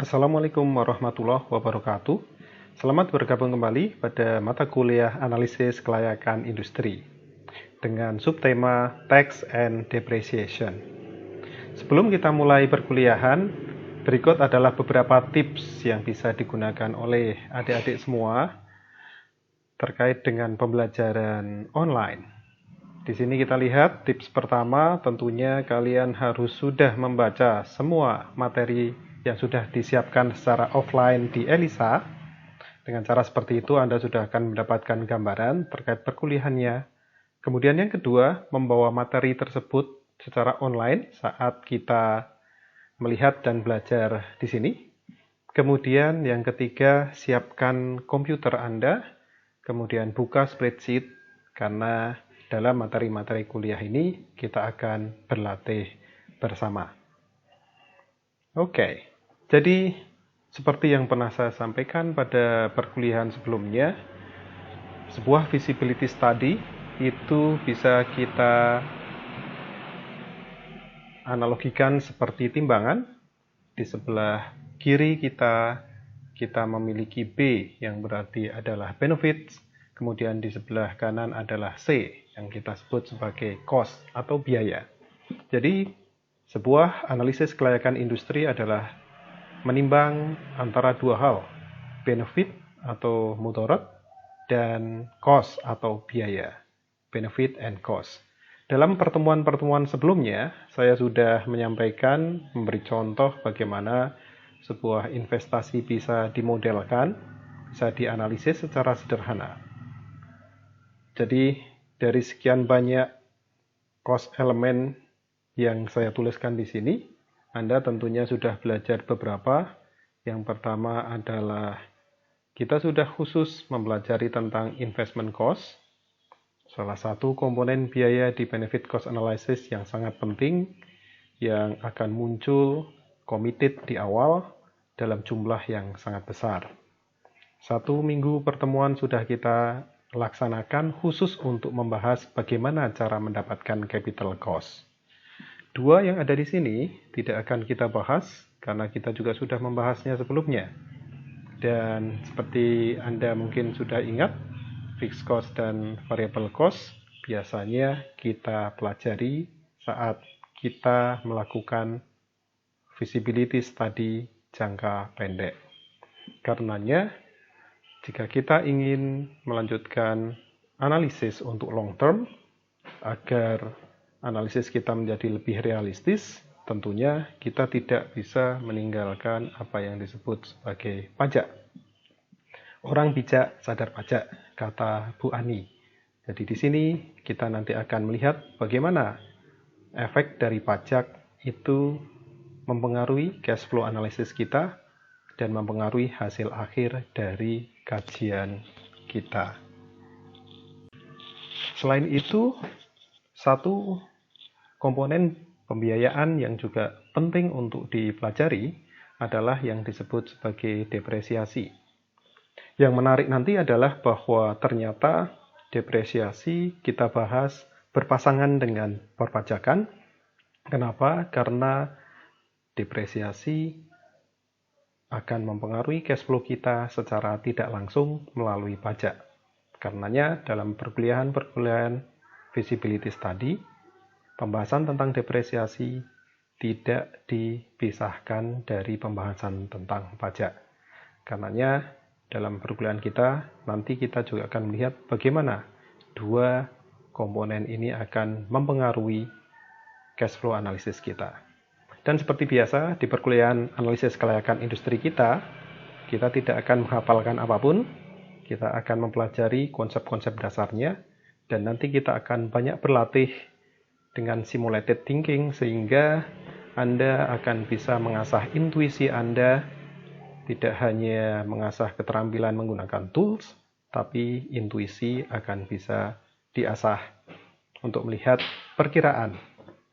Assalamualaikum warahmatullahi wabarakatuh. Selamat bergabung kembali pada mata kuliah analisis kelayakan industri dengan subtema Tax and Depreciation. Sebelum kita mulai perkuliahan, berikut adalah beberapa tips yang bisa digunakan oleh adik-adik semua terkait dengan pembelajaran online. Di sini kita lihat tips pertama, tentunya kalian harus sudah membaca semua materi yang sudah disiapkan secara offline di Elisa. Dengan cara seperti itu Anda sudah akan mendapatkan gambaran terkait perkuliahannya. Kemudian yang kedua, membawa materi tersebut secara online saat kita melihat dan belajar di sini. Kemudian yang ketiga, siapkan komputer Anda, kemudian buka spreadsheet, karena dalam materi-materi kuliah ini kita akan berlatih bersama. Oke, jadi seperti yang pernah saya sampaikan pada perkuliahan sebelumnya, sebuah feasibility study itu bisa kita analogikan seperti timbangan. Di sebelah kiri kita memiliki B yang berarti adalah benefits, kemudian di sebelah kanan adalah C yang kita sebut sebagai cost atau biaya. Jadi sebuah analisis kelayakan industri adalah menimbang antara dua hal, benefit atau mudarat dan cost atau biaya, benefit and cost. Dalam pertemuan-pertemuan sebelumnya, saya sudah menyampaikan, memberi contoh bagaimana sebuah investasi bisa dimodelkan, bisa dianalisis secara sederhana. Jadi, dari sekian banyak cost elemen yang saya tuliskan di sini, Anda tentunya sudah belajar beberapa. Yang pertama adalah kita sudah khusus mempelajari tentang investment cost. Salah satu komponen biaya di benefit cost analysis yang sangat penting yang akan muncul committed di awal dalam jumlah yang sangat besar. 1 minggu pertemuan sudah kita laksanakan khusus untuk membahas bagaimana cara mendapatkan capital cost. 2 yang ada di sini tidak akan kita bahas karena kita juga sudah membahasnya sebelumnya. Dan seperti Anda mungkin sudah ingat, fixed cost dan variable cost biasanya kita pelajari saat kita melakukan feasibility study jangka pendek. Karenanya, jika kita ingin melanjutkan analisis untuk long term, agar analisis kita menjadi lebih realistis, tentunya kita tidak bisa meninggalkan apa yang disebut sebagai pajak. Orang bijak sadar pajak, kata Bu Ani. Jadi di sini kita nanti akan melihat bagaimana efek dari pajak itu mempengaruhi cash flow analisis kita dan mempengaruhi hasil akhir dari kajian kita. Selain itu, satu komponen pembiayaan yang juga penting untuk dipelajari adalah yang disebut sebagai depresiasi. Yang menarik nanti adalah bahwa ternyata depresiasi kita bahas berpasangan dengan perpajakan. Kenapa? Karena depresiasi akan mempengaruhi cash flow kita secara tidak langsung melalui pajak. Karenanya dalam perkuliahan feasibility study, pembahasan tentang depresiasi tidak dipisahkan dari pembahasan tentang pajak. Karenanya dalam perkuliahan kita, nanti kita juga akan melihat bagaimana dua komponen ini akan mempengaruhi cash flow analisis kita. Dan seperti biasa, di perkuliahan analisis kelayakan industri kita tidak akan menghafalkan apapun, kita akan mempelajari konsep-konsep dasarnya, dan nanti kita akan banyak berlatih dengan simulated thinking, sehingga Anda akan bisa mengasah intuisi Anda, tidak hanya mengasah keterampilan menggunakan tools, tapi intuisi akan bisa diasah untuk melihat perkiraan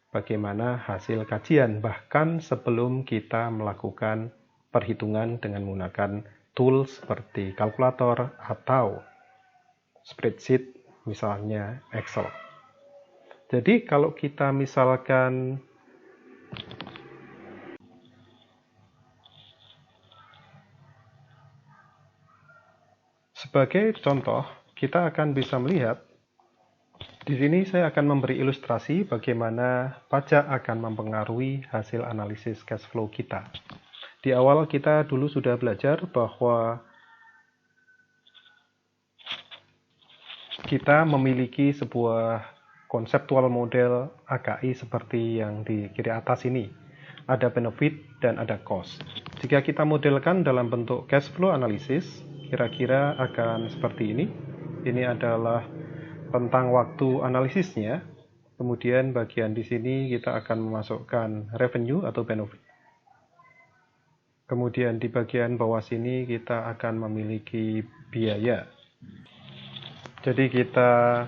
bagaimana hasil kajian, bahkan sebelum kita melakukan perhitungan dengan menggunakan tools seperti kalkulator atau spreadsheet, misalnya Excel. Jadi kalau kita misalkan Sebagai contoh, kita akan bisa melihat di sini saya akan memberi ilustrasi bagaimana pajak akan mempengaruhi hasil analisis cash flow kita. Di awal kita dulu sudah belajar bahwa kita memiliki sebuah konseptual model AKI seperti yang di kiri atas ini. Ada benefit dan ada cost. Jika kita modelkan dalam bentuk cash flow analysis, kira-kira akan seperti ini. Ini adalah tentang waktu analisisnya. Kemudian bagian di sini kita akan memasukkan revenue atau benefit. Kemudian di bagian bawah sini kita akan memiliki biaya. Jadi kita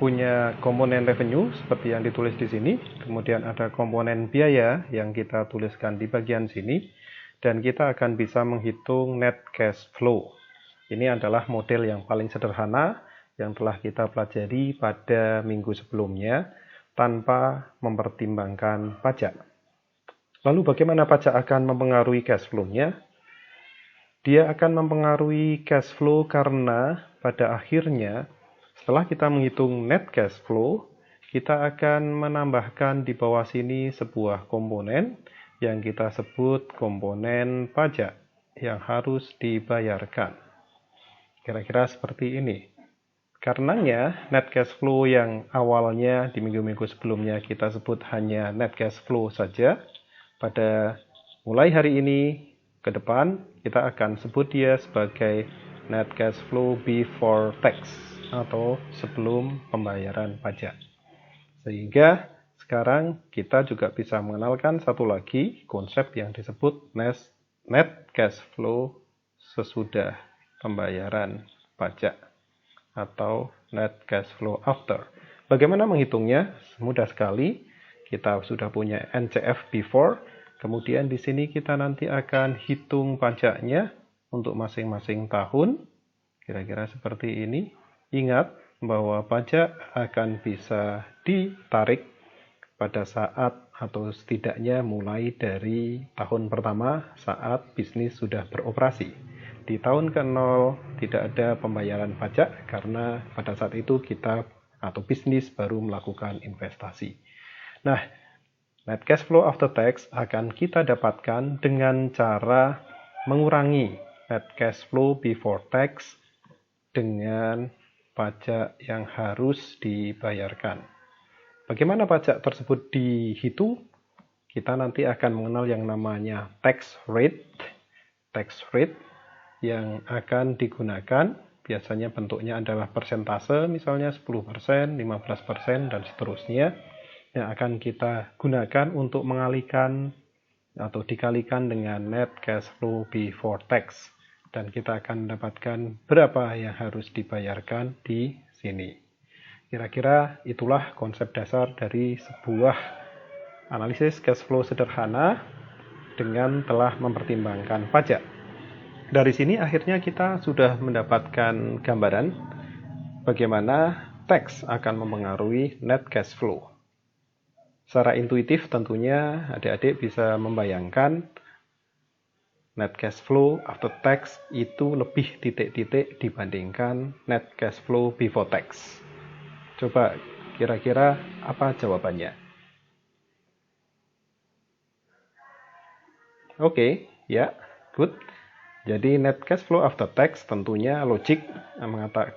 punya komponen revenue seperti yang ditulis di sini. Kemudian ada komponen biaya yang kita tuliskan di bagian sini. Dan kita akan bisa menghitung net cash flow. Ini adalah model yang paling sederhana yang telah kita pelajari pada minggu sebelumnya tanpa mempertimbangkan pajak. Lalu bagaimana pajak akan mempengaruhi cash flow-nya? Dia akan mempengaruhi cash flow karena pada akhirnya setelah kita menghitung net cash flow, kita akan menambahkan di bawah sini sebuah komponen yang kita sebut komponen pajak yang harus dibayarkan. Kira-kira seperti ini. Karenanya, net cash flow yang awalnya di minggu-minggu sebelumnya kita sebut hanya net cash flow saja, pada mulai hari ini ke depan, kita akan sebut dia sebagai net cash flow before tax atau sebelum pembayaran pajak. Sehingga sekarang kita juga bisa mengenalkan satu lagi konsep yang disebut net cash flow sesudah pembayaran pajak atau net cash flow after. Bagaimana menghitungnya? Mudah sekali. Kita sudah punya NCF before, kemudian di sini kita nanti akan hitung pajaknya untuk masing-masing tahun. Kira-kira seperti ini. Ingat bahwa pajak akan bisa ditarik pada saat atau setidaknya mulai dari tahun pertama saat bisnis sudah beroperasi. Di tahun ke-0 tidak ada pembayaran pajak karena pada saat itu kita atau bisnis baru melakukan investasi. Nah, net cash flow after tax akan kita dapatkan dengan cara mengurangi net cash flow before tax dengan pajak yang harus dibayarkan. Bagaimana pajak tersebut dihitung? Kita nanti akan mengenal yang namanya tax rate. Tax rate yang akan digunakan biasanya bentuknya adalah persentase, misalnya 10%, 15%, dan seterusnya, yang akan kita gunakan untuk mengalihkan atau dikalikan dengan net cash flow before tax. Dan kita akan mendapatkan berapa yang harus dibayarkan di sini. Kira-kira itulah konsep dasar dari sebuah analisis cash flow sederhana dengan telah mempertimbangkan pajak. Dari sini akhirnya kita sudah mendapatkan gambaran bagaimana tax akan mempengaruhi net cash flow. Secara intuitif tentunya adik-adik bisa membayangkan net cash flow after tax itu lebih titik-titik dibandingkan net cash flow before tax. Coba kira-kira apa jawabannya? Oke, ya, good. Jadi net cash flow after tax tentunya logik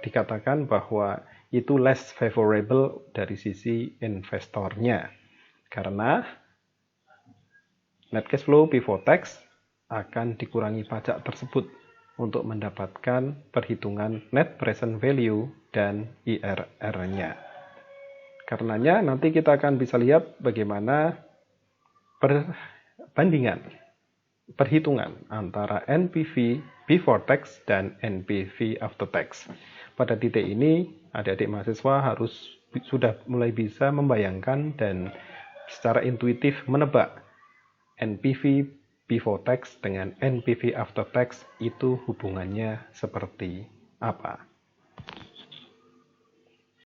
dikatakan bahwa itu less favorable dari sisi investornya. Karena net cash flow before tax akan dikurangi pajak tersebut untuk mendapatkan perhitungan net present value dan IRR-nya. Karenanya nanti kita akan bisa lihat bagaimana perhitungan antara NPV before tax dan NPV after tax. Pada titik ini, adik-adik mahasiswa harus sudah mulai bisa membayangkan dan secara intuitif menebak NPV before tax dengan NPV after tax itu hubungannya seperti apa.